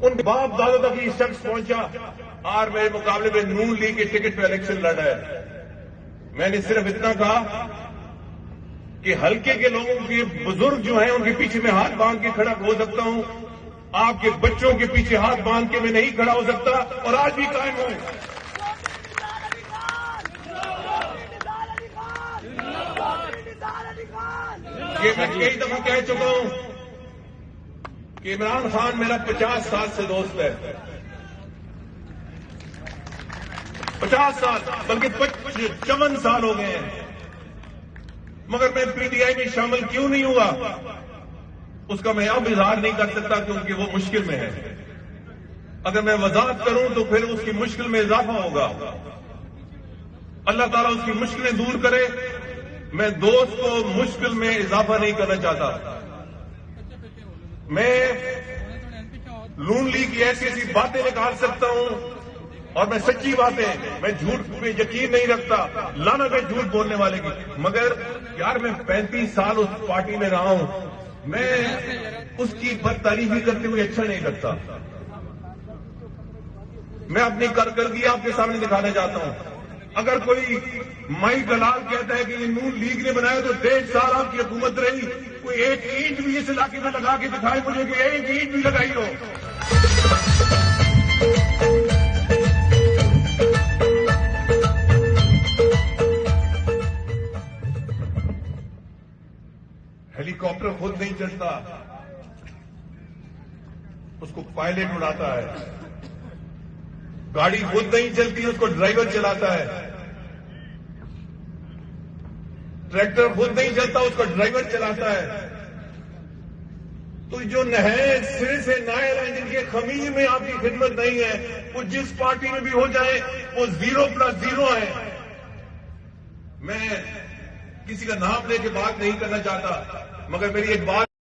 ان باپ دادا تک یہ شخص پہنچا اور میرے مقابلے میں نون لیگ کے ٹکٹ پہ الیکشن لڑا ہے. میں نے صرف اتنا کہا کہ حلقے کے لوگوں کے بزرگ جو ہیں ان کے پیچھے میں ہاتھ باندھ کے کھڑا ہو سکتا ہوں, آپ کے بچوں کے پیچھے ہاتھ باندھ کے میں نہیں کھڑا ہو سکتا, اور آج بھی قائم ہوں. یہ میں کئی دفعہ کہہ چکا ہوں کہ عمران خان میرا 50 سال سے دوست ہے, 50 سال بلکہ 55 سال ہو گئے ہیں, مگر میں پی ٹی آئی میں شامل کیوں نہیں ہوا اس کا میں اب اظہار نہیں کر سکتا کیونکہ وہ مشکل میں ہے. اگر میں وضاحت کروں تو پھر اس کی مشکل میں اضافہ ہوگا. اللہ تعالیٰ اس کی مشکلیں دور کرے. میں دوست کو مشکل میں اضافہ نہیں کرنا چاہتا. میں نون لیگ کی ایسی ایسی باتیں نکال سکتا ہوں, اور میں سچی باتیں, میں جھوٹ پہ یقین نہیں رکھتا, لعنت ہے جھوٹ بولنے والے کی. مگر یار میں 35 سال اس پارٹی میں رہا ہوں, میں اس کی بد تعریفی کرتے ہوئے اچھا نہیں لگتا. میں اپنی کارکردگی آپ کے سامنے دکھانا چاہتا ہوں. اگر کوئی مائی دلال کہتا ہے کہ یہ نون لیگ نے بنایا تو 1.5 سال آپ کی حکومت رہی, کوئی ایک اینٹ بھی اس علاقے میں لگا کے دکھائے مجھے کہ ایک اینٹ بھی لگائی ہو. ہیلی کاپٹر خود نہیں چلتا, اس کو پائلٹ اڑاتا ہے. گاڑی خود نہیں چلتی, اس کو ڈرائیور چلاتا ہے. ٹریکٹر خود نہیں چلتا, اس کو ڈرائیور چلاتا ہے. تو جو نہایت سرے سے نائر ہیں, جن کے خمیر میں آپ کی خدمت نہیں ہے, وہ جس پارٹی میں بھی ہو جائے وہ 0+0 ہے. میں کسی کا نام لے کے بات نہیں کرنا چاہتا, مگر میری ایک بات